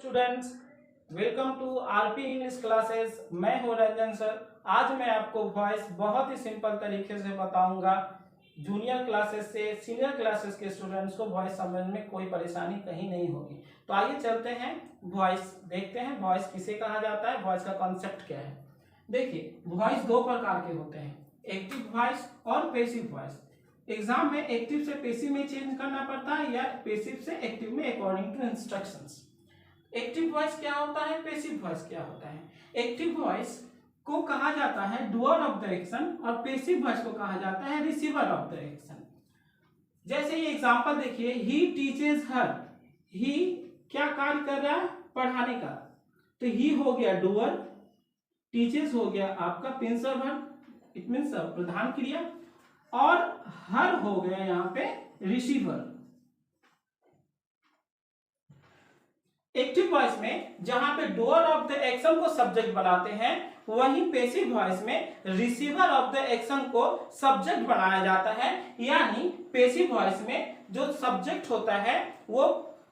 Students, welcome to RP English classes. मैं हूं Ranjan sir. आज मैं आपको वॉइस बहुत ही सिंपल तरीके से बताऊंगा। जूनियर क्लासेस से सीनियर क्लासेस के स्टूडेंट्स को वॉइस समझने में कोई परेशानी कहीं नहीं होगी। तो आइए चलते हैं, वॉइस देखते हैं। वॉइस किसे कहा जाता है, वॉइस का कॉन्सेप्ट क्या है। देखिए, वॉइस दो प्रकार के होते हैं, एक्टिव वॉइस और पैसिव वॉइस। एग्जाम में एक्टिव से पैसिव में चेंज करना पड़ता है या पैसिव से एक्टिव में according to instructions. Active voice क्या होता है, पैसिव वॉइस क्या होता है। एक्टिव वॉइस को कहा जाता है डूअर ऑफ द एक्शन और पैसिव वॉइस को कहा जाता है रिसीवर ऑफ द एक्शन। जैसे ये एग्जांपल देखिए, ही टीचेस हर। ही क्या कार्य कर रहा है, पढ़ाने का। तो ही हो गया डूअर, टीचेस हो गया आपका पिंसर वर्ब, इट मीन्स प्रधान क्रिया, और हर हो गया यहाँ पे रिसीवर। एक्टिव वॉइस में जहां पे डूअर ऑफ द एक्शन को सब्जेक्ट बनाते हैं, वहीं पैसिव वॉइस में रिसीवर ऑफ द एक्शन को सब्जेक्ट बनाया जाता है। यानी पैसिव वॉइस में जो सब्जेक्ट होता है वो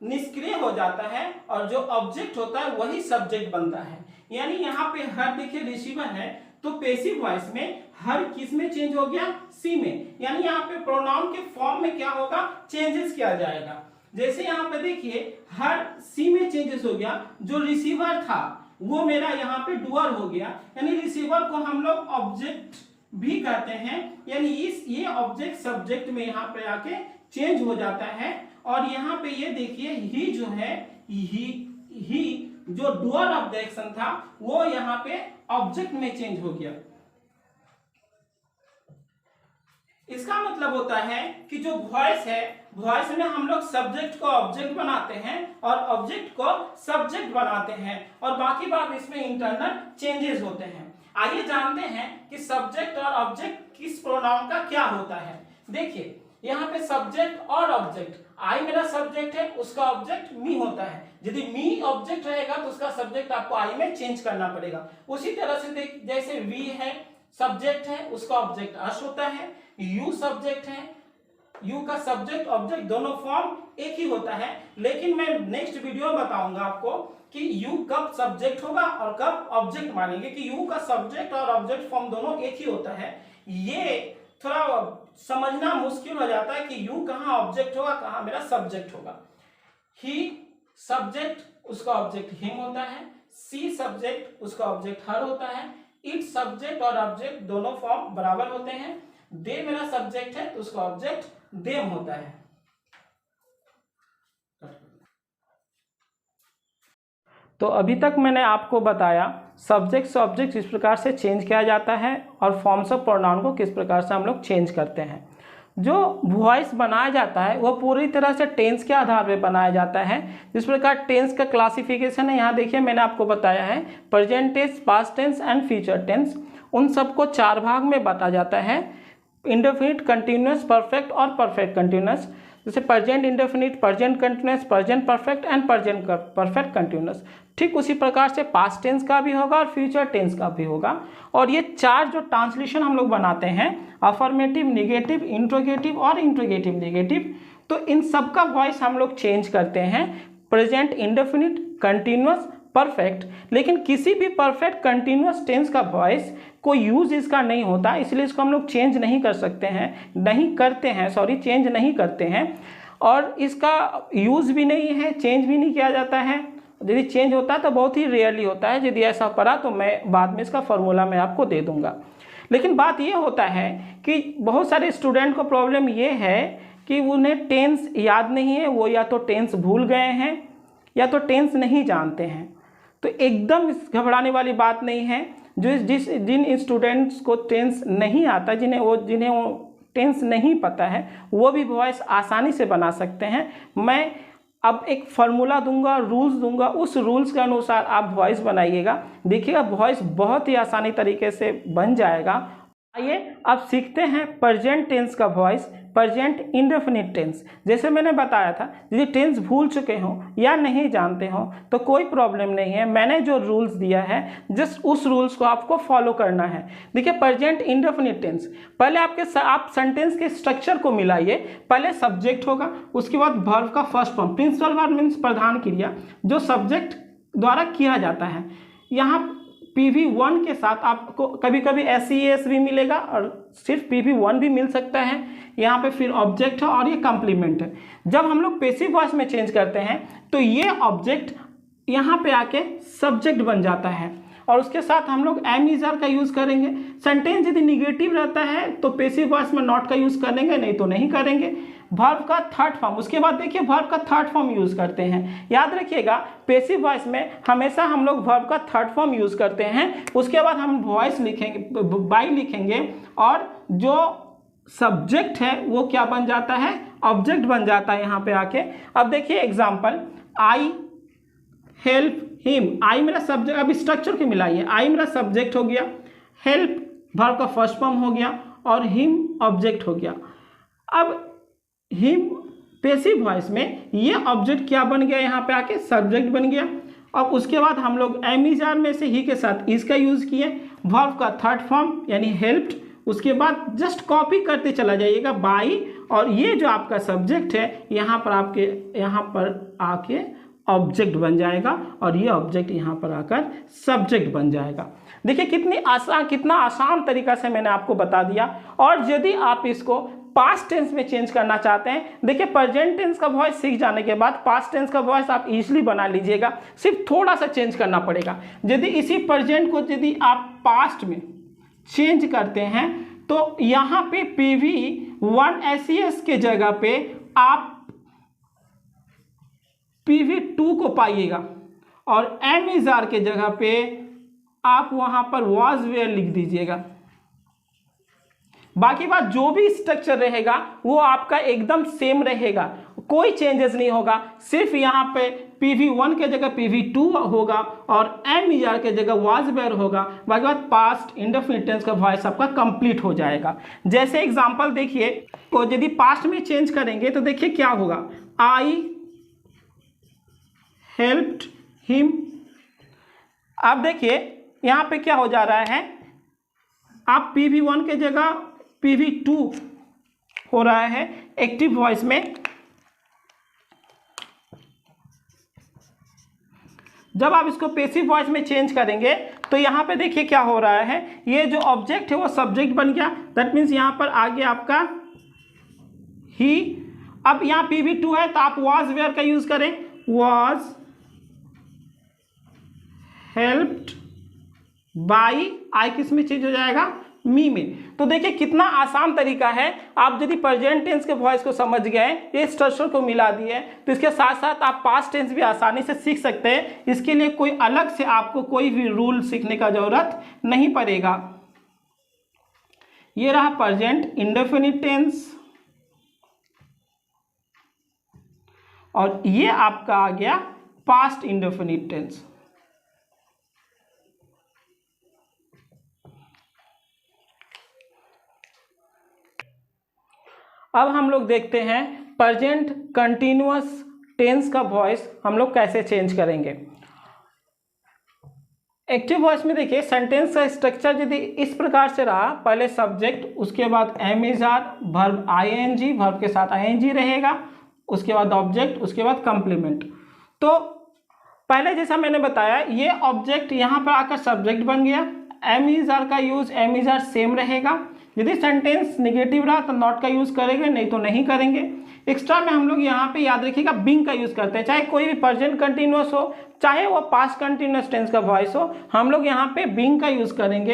निष्क्रिय हो जाता है और जो ऑब्जेक्ट होता है वही सब्जेक्ट बनता है। यानी यहाँ पे हर देखिए रिसीवर है, तो पैसिव वॉइस में हर किस में चेंज हो गया, सी में। यानी यहाँ पे प्रोनाउन के फॉर्म में क्या होगा, चेंजेस किया जाएगा। जैसे यहाँ पे देखिए हर सी में चेंजेस हो गया, जो रिसीवर था वो मेरा यहाँ पे डूअर हो गया। यानी रिसीवर को हम लोग ऑब्जेक्ट भी कहते हैं। यानी ये ऑब्जेक्ट सब्जेक्ट में यहाँ पे आके चेंज हो जाता है। और यहाँ पे ये देखिए ही जो है, ही जो डूअर ऑफ द एक्शन था वो यहाँ पे ऑब्जेक्ट में चेंज हो गया। इसका मतलब होता है कि जो वॉइस है, वॉइस में हम लोग सब्जेक्ट को ऑब्जेक्ट बनाते हैं और ऑब्जेक्ट को सब्जेक्ट बनाते हैं, और बाकी बात इसमें इंटरनल चेंजेस होते हैं। आइए जानते हैं कि सब्जेक्ट और ऑब्जेक्ट किस प्रोनाउन का क्या होता है। देखिए यहाँ पे सब्जेक्ट और ऑब्जेक्ट, आई मेरा सब्जेक्ट है, उसका ऑब्जेक्ट मी होता है। यदि मी ऑब्जेक्ट रहेगा तो उसका सब्जेक्ट आपको आई में चेंज करना पड़ेगा। उसी तरह से जैसे वी है सब्जेक्ट है, उसका ऑब्जेक्ट अस होता है। यू सब्जेक्ट है, यू का सब्जेक्ट ऑब्जेक्ट दोनों फॉर्म एक ही होता है। लेकिन मैं नेक्स्ट वीडियो में बताऊंगा आपको कि यू कब सब्जेक्ट होगा और कब ऑब्जेक्ट मानेंगे, कि यू का सब्जेक्ट और ऑब्जेक्ट फॉर्म दोनों एक ही होता है। ये थोड़ा समझना मुश्किल हो जाता है कि यू कहाँ ऑब्जेक्ट होगा, कहाँ मेरा सब्जेक्ट होगा। ही सब्जेक्ट, उसका ऑब्जेक्ट हिम होता है। सी सब्जेक्ट, उसका ऑब्जेक्ट हर होता है। इट सब्जेक्ट और ऑब्जेक्ट दोनों फॉर्म बराबर होते हैं। दे मेरा सब्जेक्ट है तो उसका ऑब्जेक्ट देम होता है। तो अभी तक मैंने आपको बताया सब्जेक्ट से ऑब्जेक्ट किस प्रकार से चेंज किया जाता है और फॉर्म्स ऑफ प्रोनाउन को किस प्रकार से हम लोग चेंज करते हैं। जो वॉइस बनाया जाता है वो पूरी तरह से टेंस के आधार पर बनाया जाता है। जिस प्रकार टेंस का क्लासिफिकेशन है, यहाँ देखिए मैंने आपको बताया है present tense, past tense and future tense. उन सबको 4 भाग में बांटा जाता है, इंडेफिनिट, कंटिन्यूअस, परफेक्ट और परफेक्ट कंटिन्यूअस। जैसे present indefinite, present continuous, present perfect and present perfect continuous. ठीक उसी प्रकार से पास्ट टेंस का भी होगा और फ्यूचर टेंस का भी होगा। और ये 4 जो ट्रांसलेशन हम लोग बनाते हैं, अफर्मेटिव, निगेटिव, इंट्रोगेटिव और इंट्रोगेटिव निगेटिव, तो इन सब का वॉइस हम लोग चेंज करते हैं। Present indefinite, continuous, perfect. लेकिन किसी भी परफेक्ट कंटिन्यूअस टेंस का वॉइस कोई यूज इसका नहीं होता, इसलिए इसको हम लोग चेंज नहीं कर सकते हैं, चेंज नहीं करते हैं। और इसका यूज भी नहीं है, चेंज भी नहीं किया जाता है। यदि चेंज होता है तो बहुत ही रेयरली होता है। यदि ऐसा पड़ा तो मैं बाद में इसका फॉर्मूला मैं आपको दे दूंगा। लेकिन बात ये होता है कि बहुत सारे स्टूडेंट को प्रॉब्लम ये है कि उन्हें टेंस याद नहीं है, वो या तो टेंस भूल गए हैं या तो टेंस नहीं जानते हैं। तो एकदम घबराने वाली बात नहीं है। जिन स्टूडेंट्स को टेंस नहीं आता, जिन्हें वो टेंस नहीं पता है, वो भी वॉइस आसानी से बना सकते हैं। मैं अब एक फार्मूला दूंगा, रूल्स दूंगा, उस रूल्स के अनुसार आप वॉइस बनाइएगा, देखिएगा वॉइस बहुत ही आसानी तरीके से बन जाएगा। आइए अब सीखते हैं प्रेजेंट टेंस का वॉइस। Present indefinite tense. जैसे मैंने बताया था, यदि टेंस भूल चुके हो या नहीं जानते हो तो कोई प्रॉब्लम नहीं है, मैंने जो रूल्स दिया है जस्ट उस रूल्स को आपको फॉलो करना है। देखिए प्रेजेंट इंडेफिनिट टेंस, पहले आप सेंटेंस के स्ट्रक्चर को मिलाइए। पहले सब्जेक्ट होगा, उसके बाद वर्ब का first form, principal verb means प्रधान क्रिया जो सब्जेक्ट द्वारा किया जाता है। यहाँ PV1 के साथ आपको कभी कभी SES भी मिलेगा और सिर्फ PV1 भी मिल सकता है। यहाँ पे फिर ऑब्जेक्ट है और ये कॉम्प्लीमेंट है। जब हम लोग पैसिव वॉइस में चेंज करते हैं तो ये ऑब्जेक्ट यहाँ पे आके सब्जेक्ट बन जाता है और उसके साथ हम लोग एम इज आर का यूज़ करेंगे। सेंटेंस यदि निगेटिव रहता है तो पैसिव वॉइस में नॉट का यूज़ करेंगे, नहीं तो नहीं करेंगे। वर्ब का थर्ड फॉर्म, उसके बाद देखिए वर्ब का थर्ड फॉर्म यूज़ करते हैं। याद रखिएगा पैसिव वॉइस में हमेशा हम लोग वर्ब का थर्ड फॉर्म यूज़ करते हैं। उसके बाद हम वॉइस लिखेंगे, बाई लिखेंगे और जो सब्जेक्ट है वो क्या बन जाता है, ऑब्जेक्ट बन जाता है यहाँ पे आके। अब देखिए एग्जाम्पल, आई हेल्प हिम, आई मेरा सब्जेक्ट, अब स्ट्रक्चर के मिलाइए। आई मेरा सब्जेक्ट हो गया, हेल्प वर्ब का फर्स्ट फॉर्म हो गया और हिम ऑब्जेक्ट हो गया। अब हिम पैसिव वॉइस में ये ऑब्जेक्ट क्या बन गया, यहाँ पे आके सब्जेक्ट बन गया। अब उसके बाद हम लोग एम इज आर में से ही के साथ इसका यूज़ किए, वर्ब का थर्ड फॉर्म यानी हेल्प्ड। उसके बाद जस्ट कॉपी करते चला जाइएगा बाई, और ये जो आपका सब्जेक्ट है यहाँ पर आके ऑब्जेक्ट बन जाएगा और ये ऑब्जेक्ट यहाँ पर आकर सब्जेक्ट बन जाएगा। देखिए कितना आसान तरीका से मैंने आपको बता दिया। और यदि आप इसको पास्ट टेंस में चेंज करना चाहते हैं, देखिए प्रेजेंट टेंस का वॉइस सीख जाने के बाद पास्ट टेंस का वॉइस आप इजीली बना लीजिएगा, सिर्फ थोड़ा सा चेंज करना पड़ेगा। यदि इसी प्रेजेंट को यदि आप पास्ट में चेंज करते हैं तो यहाँ पे PV1 SES के जगह पे आप PV2 को पाइएगा और एम इज आर के जगह पे आप वहां पर वॉज वेयर लिख दीजिएगा। बाकी बात जो भी स्ट्रक्चर रहेगा वो आपका एकदम सेम रहेगा, कोई चेंजेस नहीं होगा। सिर्फ यहाँ पे PV1 के जगह PV2 होगा और एम इज आर के जगह वॉज वेयर होगा। बाकी बात पास्ट इंडेफिनिट टेंस का वॉइस आपका कंप्लीट हो जाएगा। जैसे एग्जांपल देखिए, तो यदि पास्ट में चेंज करेंगे तो देखिए क्या होगा, आई हेल्प्ड हिम। अब देखिए यहाँ पे क्या हो जा रहा है, आप PV1 के जगह PV2 हो रहा है एक्टिव वॉइस में। जब आप इसको पैसिव वॉइस में चेंज करेंगे तो यहाँ पे देखिए क्या हो रहा है, ये जो ऑब्जेक्ट है वो सब्जेक्ट बन गया। दैट मीन्स यहाँ पर आगे आपका ही। अब यहाँ PV2 है तो आप वॉज वेयर का यूज करें, वॉज हेल्प्ड बाई, आई किस में चेंज हो जाएगा, मी में। तो देखिए कितना आसान तरीका है। आप यदि प्रेजेंट टेंस के वॉइस को समझ गए, ये स्ट्रक्चर को मिला दिए, तो इसके साथ साथ आप पास्ट टेंस भी आसानी से सीख सकते हैं। इसके लिए कोई अलग से आपको कोई भी रूल सीखने का जरूरत नहीं पड़ेगा। ये रहा प्रेजेंट इंडेफिनिट टेंस और ये आपका आ गया पास्ट इंडेफिनिट टेंस। अब हम लोग देखते हैं प्रेजेंट कंटिन्यूअस टेंस का वॉइस हम लोग कैसे चेंज करेंगे। एक्टिव वॉइस में देखिए सेंटेंस का स्ट्रक्चर यदि इस प्रकार से रहा, पहले सब्जेक्ट, उसके बाद am is are, verb ING, verb के साथ ING रहेगा, उसके बाद ऑब्जेक्ट, उसके बाद कंप्लीमेंट। तो पहले जैसा मैंने बताया ये ऑब्जेक्ट यहाँ पर आकर सब्जेक्ट बन गया। एम इज आर का use am is are same रहेगा। यदि सेंटेंस निगेटिव रहा तो नॉट का यूज करेंगे, नहीं तो नहीं करेंगे। एक्स्ट्रा में हम लोग यहाँ पे याद रखिएगा बिंग का यूज करते हैं, चाहे कोई भी प्रेजेंट कंटिन्यूअस हो चाहे वो पास्ट कंटिन्यूअस टेंस का वॉइस हो, हम लोग यहाँ पे बिंग का यूज करेंगे।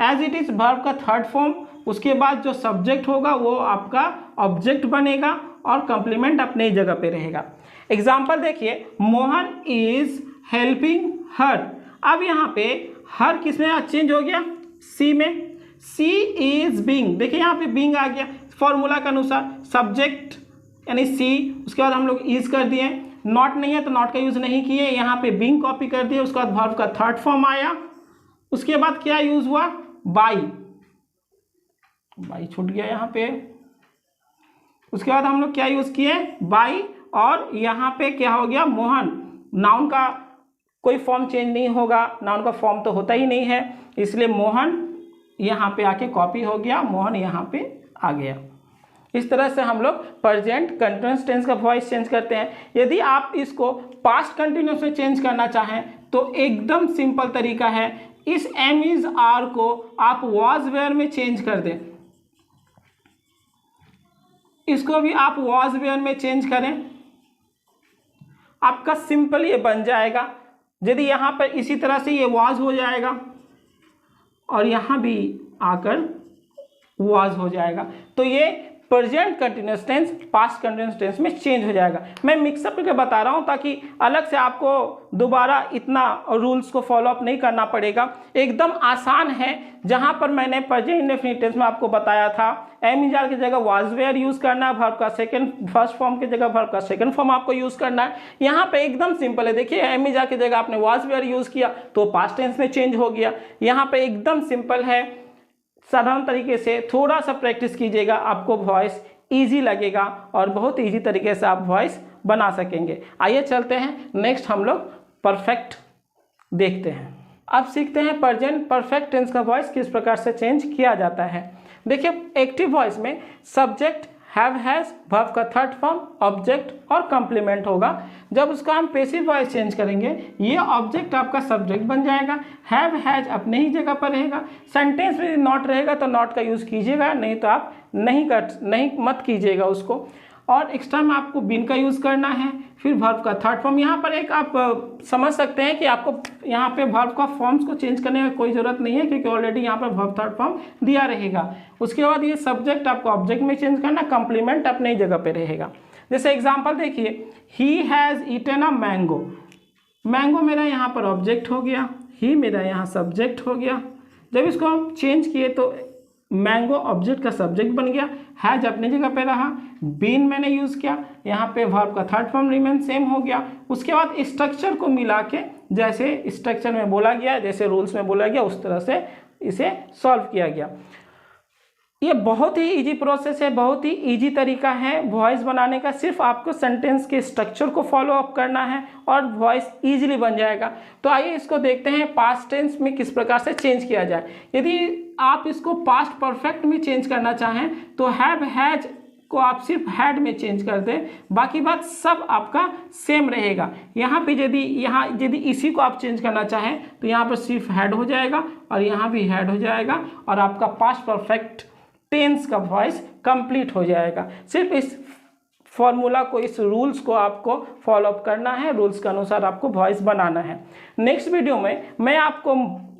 एज इट इज वर्ब का थर्ड फॉर्म, उसके बाद जो सब्जेक्ट होगा वो आपका ऑब्जेक्ट बनेगा और कंप्लीमेंट अपने जगह पे रहेगा। एग्जाम्पल देखिए, मोहन इज हेल्पिंग हर। अब यहाँ पे हर किस में चेंज हो गया, सी में। सी इज बीइंग, देखिए यहाँ पे बीइंग आ गया फॉर्मूला के अनुसार, सब्जेक्ट यानी सी, उसके बाद हम लोग इज कर दिए। नॉट नहीं है तो नॉट का यूज नहीं किए, यहाँ पे बीइंग कॉपी कर दिए। उसके बाद वर्ब का थर्ड फॉर्म आया, उसके बाद क्या यूज हुआ, बाई, बाई छूट गया यहाँ पे। उसके बाद हम लोग क्या यूज़ किए, बाई, और यहाँ पे क्या हो गया, मोहन। नाउन का कोई फॉर्म चेंज नहीं होगा, नाउन का फॉर्म तो होता ही नहीं है, इसलिए मोहन यहाँ पे आके कॉपी हो गया, मोहन यहाँ पे आ गया। इस तरह से हम लोग प्रेजेंट कंटिन्यूअस टेंस का वॉइस चेंज करते हैं। यदि आप इसको पास्ट कंटिन्यूअस में चेंज करना चाहें तो एकदम सिंपल तरीका है, इस एम इज आर को आप वॉज वेयर में चेंज कर दें, इसको भी आप वॉज वेयर में चेंज करें, आपका सिंपल ये बन जाएगा। यदि यहाँ पर इसी तरह से ये वॉज हो जाएगा और यहाँ भी आकर वॉज हो जाएगा, तो ये present continuous tense past continuous tense में चेंज हो जाएगा। मैं मिक्सअप करके बता रहा हूँ ताकि अलग से आपको दोबारा इतना रूल्स को फॉलो अप नहीं करना पड़ेगा। एकदम आसान है। जहाँ पर मैंने प्रेजेंट इंडेफिनिट टेंस में आपको बताया था एम इज आर की जगह वाज वेयर यूज़ करना है, वर्ब का फर्स्ट फॉर्म की जगह वर्ब का सेकंड फॉर्म आपको यूज़ करना है। यहाँ पे एकदम सिंपल है, देखिए एम इज आर की जगह आपने वाज वेयर यूज़ किया तो पास्ट टेंस में चेंज हो गया। यहाँ पे एकदम सिंपल है, साधारण तरीके से थोड़ा सा प्रैक्टिस कीजिएगा, आपको वॉइस इजी लगेगा और बहुत इजी तरीके से आप वॉइस बना सकेंगे। आइए चलते हैं नेक्स्ट, हम लोग परफेक्ट देखते हैं। अब सीखते हैं प्रेजेंट परफेक्ट टेंस का वॉइस किस प्रकार से चेंज किया जाता है। देखिए एक्टिव वॉइस में सब्जेक्ट, हैव, हैज, वर्ब का थर्ड फॉर्म, ऑब्जेक्ट और कंप्लीमेंट होगा। जब उसका हम पैसिव वॉइस चेंज करेंगे, ये ऑब्जेक्ट आपका सब्जेक्ट बन जाएगा, हैव, हैज अपने ही जगह पर रहेगा। सेंटेंस में नॉट रहेगा तो नॉट का यूज़ कीजिएगा, नहीं तो आप नहीं मत कीजिएगा उसको। और एक्स्ट्रा में आपको बीन का यूज़ करना है। फिर वर्ब का थर्ड फॉर्म, यहाँ पर एक आप समझ सकते हैं कि आपको यहाँ पे वर्ब का फॉर्म्स को चेंज करने की कोई ज़रूरत नहीं है, क्योंकि ऑलरेडी यहाँ पर वर्ब थर्ड फॉर्म दिया रहेगा। उसके बाद ये सब्जेक्ट आपको ऑब्जेक्ट में चेंज करना, कंप्लीमेंट अपने ही जगह पे रहेगा। जैसे एग्जाम्पल देखिए, he has eaten a mango. Mango मेरा यहाँ पर ऑब्जेक्ट हो गया, ही मेरा यहाँ सब्जेक्ट हो गया। जब इसको हम चेंज किए तो मैंगो ऑब्जेक्ट का सब्जेक्ट बन गया, हैज अपनी जगह पे रहा, बीन मैंने यूज़ किया, यहाँ पे वर्ब का थर्ड फॉर्म रिमेन सेम हो गया। उसके बाद स्ट्रक्चर को मिला के जैसे स्ट्रक्चर में बोला गया, जैसे रूल्स में बोला गया, उस तरह से इसे सॉल्व किया गया। ये बहुत ही इजी प्रोसेस है, बहुत ही इजी तरीका है वॉइस बनाने का। सिर्फ आपको सेंटेंस के स्ट्रक्चर को फॉलो अप करना है और वॉइस इजीली बन जाएगा। तो आइए इसको देखते हैं पास्ट टेंस में किस प्रकार से चेंज किया जाए। यदि आप इसको पास्ट परफेक्ट में चेंज करना चाहें तो हैव, हैज को आप सिर्फ हैड में चेंज कर दें, बाकी बात सब आपका सेम रहेगा। यहाँ पे यदि इसी को आप चेंज करना चाहें तो यहाँ पर सिर्फ हैड हो जाएगा और यहाँ भी हैड हो जाएगा और आपका पास्ट परफेक्ट टेंस का वॉइस कंप्लीट हो जाएगा। सिर्फ इस फॉर्मूला को, इस रूल्स को आपको फॉलो अप करना है, रूल्स के अनुसार आपको वॉइस बनाना है। नेक्स्ट वीडियो में मैं आपको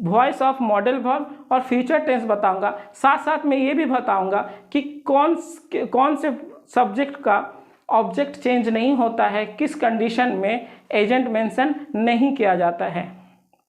वॉइस ऑफ मॉडल वर्ब और फ्यूचर टेंस बताऊंगा, साथ साथ में ये भी बताऊंगा कि कौन से सब्जेक्ट का ऑब्जेक्ट चेंज नहीं होता है, किस कंडीशन में एजेंट मेंशन नहीं किया जाता है।